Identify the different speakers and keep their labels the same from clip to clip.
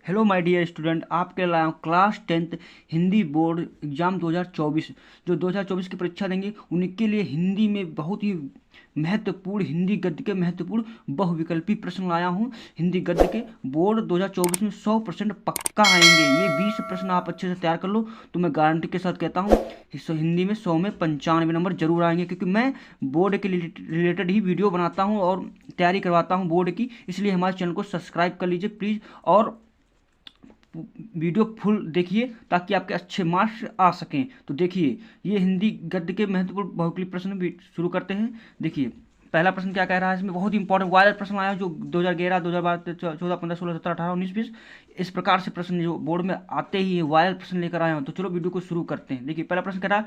Speaker 1: Hello my dear student, आपके लाया हूँ class 10th Hindi board exam 2024। जो 2024 की परीक्षा देंगे उनके लिए हिंदी में बहुत ही महत्वपूर्ण हिंदी गद्य के महत्वपूर्ण बहुविकल्पी प्रश्न लाया हूँ। हिंदी गद्य के बोर्ड 2024 में 100% पक्का आएंगे। ये 20 प्रश्न आप अच्छे से तैयार कर लो तो मैं गारंटी के साथ कहता हूँ हिंदी में 100 में 95 नंबर जरूर आएंगे, क्योंकि मैं बोर्ड के रिलेटेड ही वीडियो बनाता हूँ और तैयारी करवाता हूँ बोर्ड की। इसलिए हमारे चैनल को सब्सक्राइब कर लीजिए प्लीज़, और वीडियो फुल देखिए ताकि आपके अच्छे मार्क्स आ सकें। तो देखिए, ये हिंदी गद्य के महत्वपूर्ण बहुविकल्पी प्रश्न भी शुरू करते हैं। देखिए, पहला प्रश्न क्या कह रहा है, इसमें बहुत ही इंपॉर्टेंट वायरल प्रश्न आया जो 2011, 2012, 14, 15, 16, 17, 18, 19, 20 इस प्रकार से प्रश्न जो बोर्ड में आते ही है वायरल प्रश्न लेकर आया हूँ। तो चलो वीडियो को शुरू करते हैं। देखिए, पहला प्रश्न कह रहा है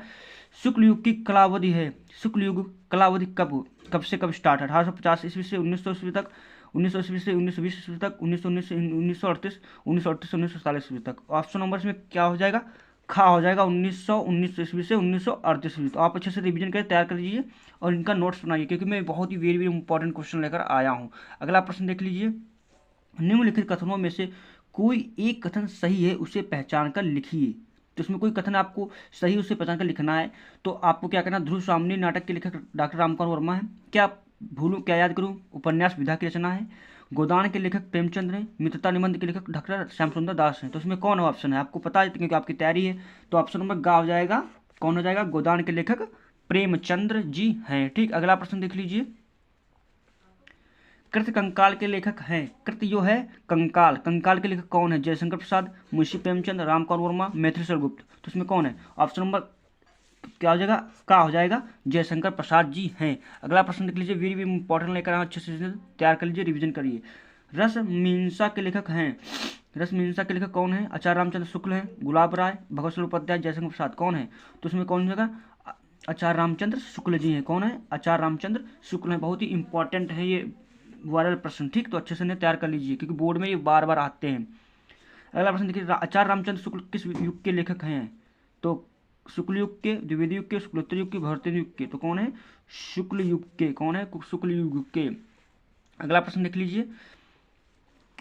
Speaker 1: शुक्ल युग की कलावधि है। शुक्ल युग कलावधि कब से कब स्टार्ट है? 1850 ईस्वी से 1900 ईस्वी तक, 1900 ईस्वी से 1920 ईस्वी तक, 1919 से 1938, 1938 से 1947 ईस्वी तक। ऑप्शन नंबर इसमें क्या हो जाएगा? खा हो जाएगा 1919 ईस्वी से 1938 ईस्वी। तो आप अच्छे से रिवीजन करके तैयार कर लीजिए और इनका नोट्स बनाइए, क्योंकि मैं बहुत ही वेरी वेरी इंपॉर्टेंट क्वेश्चन लेकर आया हूँ। अगला प्रश्न देख लीजिए, निम्नलिखित कथनों में से कोई एक कथन सही है, उसे पहचान कर लिखिए। तो इसमें कोई कथन आपको सही उसे पहचान कर लिखना है। तो आपको क्या करना, ध्रुव स्वामिनी नाटक के लेखक डॉक्टर रामकुमार वर्मा है। क्या भूलूं क्या याद करूं उपन्यास विधा की रचना है। गोदान के लेखक प्रेमचंद्र हैं। मित्रता निबंध के लेखक डॉक्टर श्याम सुंदर दास हैं। तो इसमें कौन ऑप्शन है आपको पता है, क्योंकि आपकी तैयारी है। तो ऑप्शन नंबर गा हो जाएगा। कौन हो जाएगा? गोदान के लेखक प्रेमचंद्र जी हैं। ठीक, अगला प्रश्न देख लीजिए, कृत कंकाल के लेखक हैं। कृत जो है कंकाल, कंकाल के लेखक कौन है? जयशंकर प्रसाद, मुंशी प्रेमचंद, रामकुमार वर्मा, मैथिली गुप्त। तो इसमें कौन है? ऑप्शन नंबर क्या हो जाएगा? का हो जाएगा। जयशंकर प्रसाद जी हैं। अगला प्रश्न देख लीजिए, वेरी वेरी इंपॉर्टेंट लेकर आए, अच्छे से तैयार कर लीजिए, रिवीजन करिए। रस मीमांसा के लेखक हैं। रस मीमांसा के लेखक कौन है? आचार्य रामचंद्र शुक्ल हैं, गुलाब राय, भगवत स्वरूप उपाध्याय, जयशंकर प्रसाद। कौन है? तो उसमें कौन हो जाएगा? आचार्य रामचंद्र शुक्ल जी हैं। कौन है? आचार्य रामचंद्र शुक्ल हैं। बहुत ही इंपॉर्टेंट है ये वायरल प्रश्न। ठीक, तो अच्छे से तैयार कर लीजिए, क्योंकि बोर्ड में ये बार बार आते हैं। अगला प्रश्न देखिए, आचार्य रामचंद्र शुक्ल किस युग के लेखक हैं? तो शुक्ल युग के, द्विवेदी युग के, शुक्लोत्तर युग के, भरतेंद्र युग के। तो कौन है? शुक्ल युग के। कौन है? शुक्ल युग के। अगला प्रश्न देख लीजिए,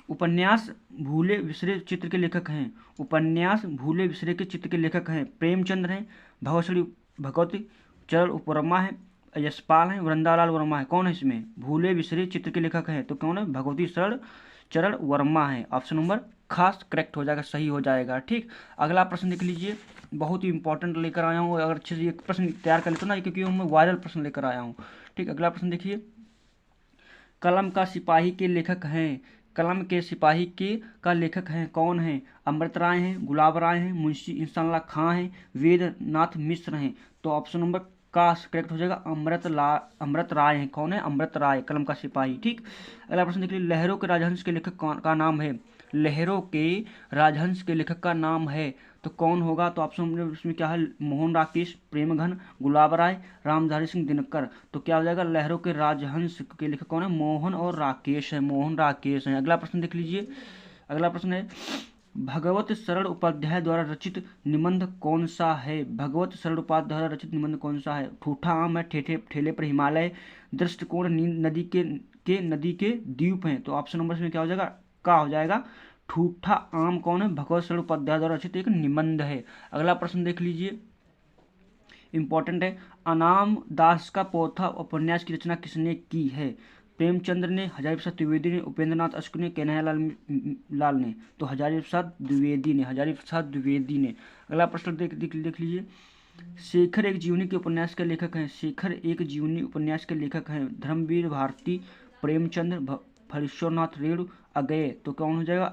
Speaker 1: उपन्यास भूले बिसरे चित्र के लेखक हैं। उपन्यास भूले बिसरे के चित्र के लेखक हैं प्रेमचंद्र हैं, भगवती चरण वर्मा है, यशपाल हैं, वृंदालाल वर्मा है। कौन है इसमें? भूले बिसरे चित्र के लेखक हैं तो कौन है? भगवती चरण वर्मा है। ऑप्शन नंबर खास करेक्ट हो जाएगा, सही हो जाएगा। ठीक, अगला प्रश्न देख लीजिए, बहुत ही इंपॉर्टेंट लेकर आया हूँ। अगर अच्छे से ये प्रश्न तैयार कर लेते ना, क्योंकि मैं वायरल प्रश्न लेकर आया हूँ। ठीक, अगला प्रश्न देखिए, कलम का सिपाही के लेखक हैं। कलम के सिपाही के का लेखक हैं कौन है? अमृत राय हैं, गुलाब राय हैं, मुंशी इंसानल्लाह खां हैं, वेदनाथ मिश्र हैं। तो ऑप्शन नंबर का करेक्ट हो जाएगा अमृत राय हैं। कौन है? अमृत राय, कलम का सिपाही। ठीक, अगला प्रश्न देख लीजिए, लहरों के राजहंस के लेखक का नाम है। लहरों के राजहंस के लेखक का नाम है तो कौन होगा? तो ऑप्शन इसमें क्या है? मोहन राकेश, प्रेमघन, गुलाब राय, रामधारी सिंह दिनकर। तो क्या हो जाएगा? लहरों के राजहंस के लेखक कौन है? मोहन और राकेश है, मोहन राकेश है। अगला प्रश्न देख लीजिए, अगला प्रश्न है भगवत शरण उपाध्याय द्वारा रचित निबंध कौन सा है? भगवत शरण उपाध्याय द्वारा रचित निबंध कौन सा है? ठूठा आम है, ठेले पर हिमालय, दृष्टिकोण नदी के द्वीप हैं। तो ऑप्शन नंबर इसमें क्या हो जाएगा? का हो जाएगा। ठूठा आम कौन है? भगवत शरण उपाध्याय द्वारा रचित एक निबंध है। अगला प्रश्न देख लीजिए, इंपॉर्टेंट है, अनाम दास का पोथा उपन्यास की रचना किसने की है? प्रेमचंद्र ने, हजारी प्रसाद द्विवेदी ने, उपेंद्रनाथ अश्क ने, कन्हैया लाल ने। तो हजारी प्रसाद द्विवेदी ने। अगला प्रश्न देख लीजिए, शेखर एक जीवनी के उपन्यास के लेखक हैं। शेखर एक जीवनी उपन्यास के लेखक हैं धर्मवीर भारती, प्रेमचंद्र, फणीश्वरनाथ रेणु, अगेय। तो कौन हो जाएगा?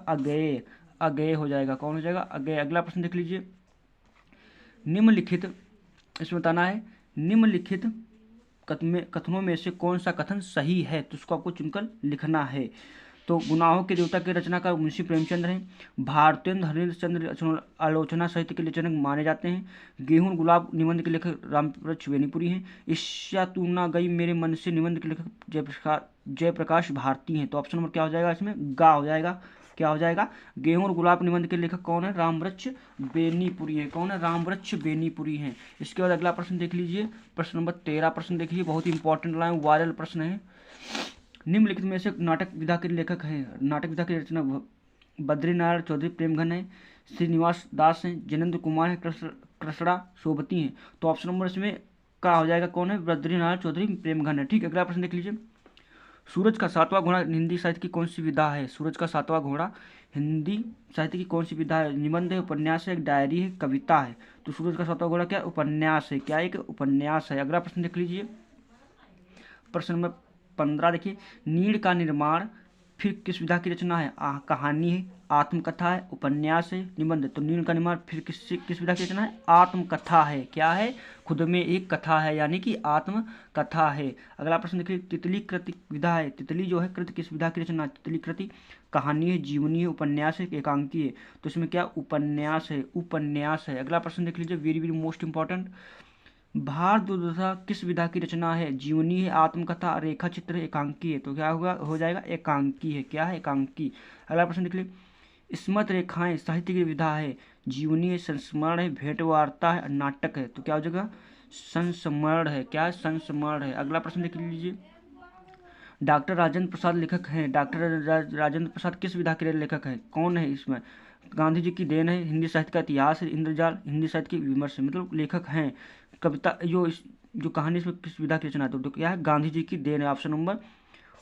Speaker 1: अगेय हो जाएगा। कौन हो जाएगा? अगेय। अगला प्रश्न देख लीजिए, निम्नलिखित, इसमें बताना है निम्नलिखित कथनों में से कौन सा कथन सही है, तो उसको आपको चुनकर लिखना है। तो गुनाहों के देवता की रचना का मुंशी प्रेमचंद्र हैं। भारतेंद्र हरिंद्र चंद्र आलोचना साहित्य के लेखक माने जाते हैं। गेहूं गुलाब निबंध के लेखक रामवृक्ष बेनीपुरी हैं। ईर्ष्या तू ना गई मेरे मन से निबंध के लेखक जयप्रकाश भारती हैं। तो ऑप्शन नंबर क्या हो जाएगा? इसमें गा हो जाएगा। क्या हो जाएगा? गेहूं और गुलाब निबंध के लेखक कौन है? रामवृक्ष बेनीपुरी है। कौन है? रामवृक्ष बेनीपुरी हैं। इसके बाद अगला प्रश्न देख लीजिए, प्रश्न नंबर 13 प्रश्न देखिए, बहुत ही इंपॉर्टेंट लाइन, वायरल प्रश्न है। निम्नलिखित में से नाटक विधा के लेखक हैं। नाटक विधा की रचना बद्रीनारायण चौधरी प्रेमघन है, श्रीनिवास दास हैं, जिनेंद्र कुमार है, कृष्णा सोबती हैं। तो ऑप्शन नंबर इसमें क्या हो जाएगा, कौन है, बद्रीनारायण चौधरी प्रेमघन है। ठीक, अगला प्रश्न देख लीजिए। सूरज का सातवां घोड़ा हिंदी साहित्य की कौन सी विधा है? सूरज का सातवां घोड़ा हिंदी साहित्य की कौन सी विधा है? निबंध है, उपन्यास है, एक डायरी है, कविता है? तो सूरज का सातवां घोड़ा क्या है? उपन्यास है। क्या है? एक उपन्यास है। अगला प्रश्न देख लीजिए, प्रश्न नंबर 15 देखिए। नीड़ का निर्माण फिर किस विधा की रचना है? कहानी है, आत्मकथा है, उपन्यास है, निबंध है? तो नीड़ का निर्माण फिर किस विधा की रचना है? आत्मकथा है। क्या है? खुद में एक कथा है, यानी कि आत्मकथा है। अगला प्रश्न देखिए, तितली कृति विधा है। तितली जो है कृति किस विधा की रचना? तितली कृति कहानी है, जीवनी है, उपन्यास है, एकांकी है? तो इसमें क्या? उपन्यास है, उपन्यास है। अगला प्रश्न देख लीजिए, very very most important. Bharat दुर्दशा किस विधा की रचना है? जीवनी है, आत्मकथा, रेखा चित्र, एकांकी है? तो क्या होगा, हो जाएगा एकांकी है। क्या है? एकांकी। अगला प्रश्न देख लीजिए, स्मृत रेखाएं साहित्य की विधा है। जीवनी है, संस्मरण है, भेंट वार्ता है, नाटक है? तो क्या हो जाएगा? संस्मरण है। क्या है? संस्मरण है। अगला प्रश्न देख लीजिए, डॉक्टर राजेंद्र प्रसाद लेखक हैं। डॉक्टर राजेंद्र प्रसाद किस विधा के लेखक हैं? कौन है इसमें? गांधी जी की देन है, हिंदी साहित्य का इतिहास है, इंद्रजाल, हिंदी साहित्य की विमर्श है? मतलब लेखक हैं। कविता जो कहानी इसमें किस विधा की रचना है? तो क्या है? गांधी जी की देन है। ऑप्शन नंबर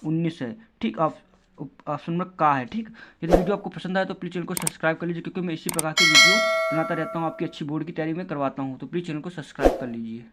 Speaker 1: 19 है। ठीक, ऑप्शन नंबर का है। ठीक, यदि वीडियो आपको पसंद आए तो प्लीज़ चैनल को सब्सक्राइब कर लीजिए, क्योंकि मैं इसी प्रकार की वीडियो बनाता रहता हूँ, आपकी अच्छी बोर्ड की तैयारी में करवाता हूँ। तो प्लीज़ चैनल को सब्सक्राइब कर लीजिए।